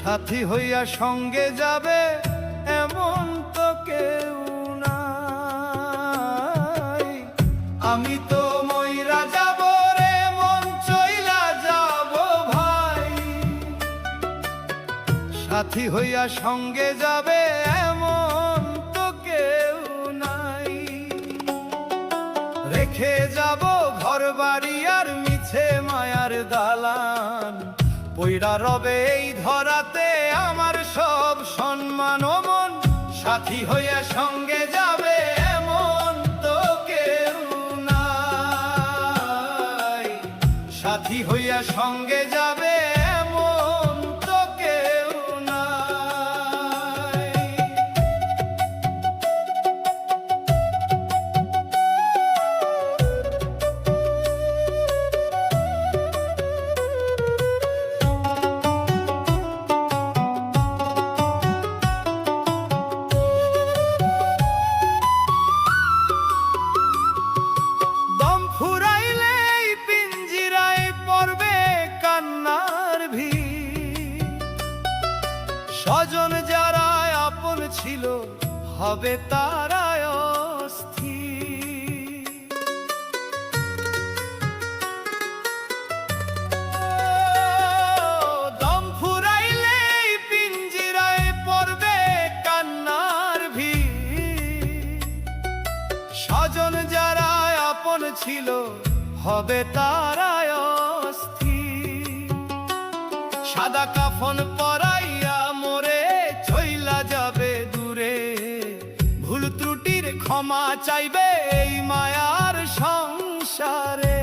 সাথী হইয়া সঙ্গে যাবে এমন তো কেউ নাই। আমি তো মইরা যাব রে মন চইলা যাব ভাই, সাথী হইয়া সঙ্গে যাবে এমন তো কেউ নাই। রেখে যাব ঘর বাড়ি আর মিছে মায়ার দালান, পইড়া রবে এই ধরাতে আমার সব সম্মান ও মন। সাথী হইয়া সঙ্গে যাবে এমন তো কেউ নাই, সাথী হইয়া সঙ্গে যাবে এমন তো কেউ নাই। দম ফুরাইলে এই পিঞ্জিরায় পড়বে কান্নার ভিড়, স্বজন যারা আপন ছিল হবে তারাই অস্থির। দম ফুরাইলে এই পিঞ্জিরায় পড়বে কান্নার ভিড়, স্বজন যারা আপন ছিল হবে তারাই অস্থির। সাদা কাফন পরাইয়া মোরে চইলা যাবে দূরে, ভুল ত্রুটির ক্ষমা চাইবে এই মায়ার সংসারে।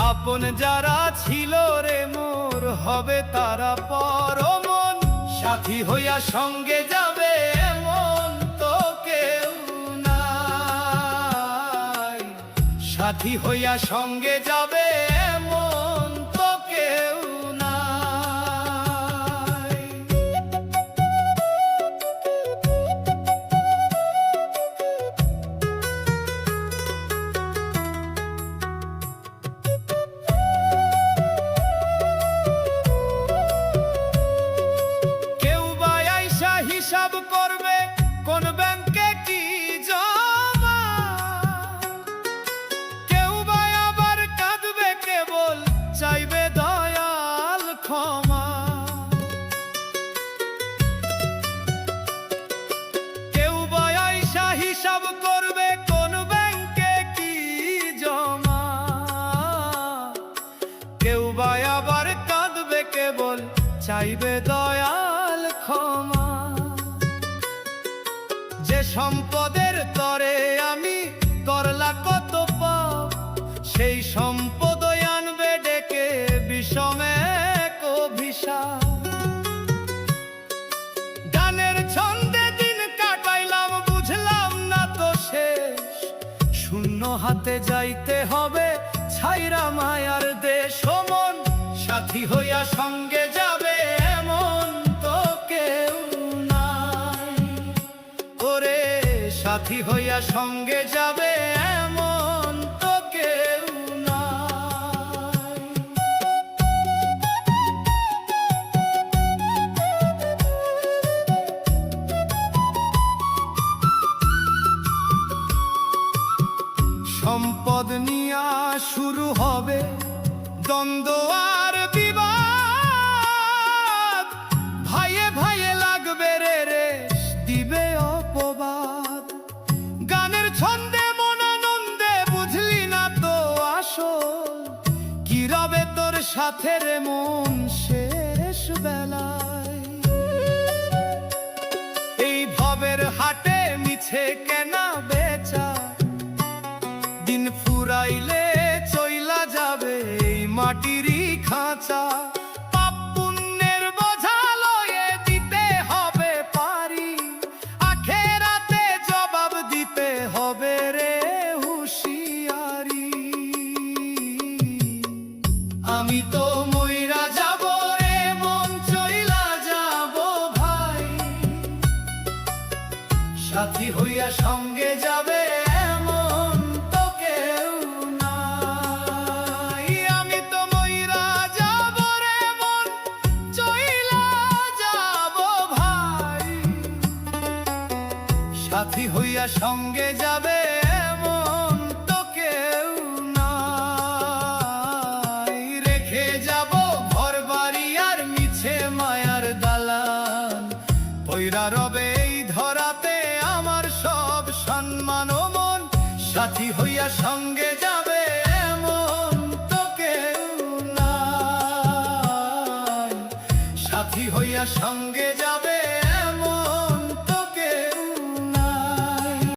আপন যারা ছিল রে মোর হবে তারা পরমন, সাথী হইয়া সঙ্গে যাবে এমন তো কেউ নাই, সাথী হইয়া সঙ্গে যাবে এমন তো কেউ নাই। কেউ বা আইসা হিসাব করবে কোন ব্যাংকে কি জমা, কেউ বা আবার কাঁদবে কেবল চাইবে দয়াল ক্ষমা। কেউ বা আইসা হিসাব করবে কোন ব্যাংকে কি জমা, কেউ বা আবার কাঁদবে কেবল চাইবে দয়াল ক্ষমা। যে সম্পদের তরে আমি করলা কত পাপ, সেই সম্পদ আনবে ডেকে বিষমে অভিশাপ। গানের ছন্দে দিন কাটাইলাম বুঝলাম না তো শেষ, শূন্য হাতে যাইতে হবে ছাইরা মায়ার দেশ ও মন। সাথী হইয়া সঙ্গে যাবে এমন তো কেউ নাই, ওরে সাথী হইয়া সঙ্গে যাবে এমন তো কেউ নাই। সম্পদ নিয়া শুরু হবে দ্বন্দ্ব আর বিবাদ, ভাইয়ে ভাইয়ে লাগবে রে রেশ দিবে অপবাদ। গানের ছন্দে মন আনন্দে বুঝলি না তো আসল, কি রবে তোর সাথে রে মন শেষ বেলায়। এই ভবের হাটে মিছে কেনা বেচা, দিন ফুরাইলে চইলা যাবে এই মাটিরই খাঁচা। পাপ পুণ্যের বোঝা লয়ে দিতে হবে পারি, আখেরাতে জবাব দিতে হবে রে হুঁশিয়ারি। আমি তো মইরা যাব রে মন চইলা যাব ভাই, সাথী হইয়া সঙ্গে যাবে এমন তো কেউ নাই। আমি তো মইরা যাব রে মন সঙ্গে যাবে এমন তো কেউ নাই। রেখে যাব ঘর বাড়ি আর মিছে মায়ার দালান, পইরা রবে এই ধরাতে আমার সব সম্মান ও মন, সাথী হইয়া সঙ্গে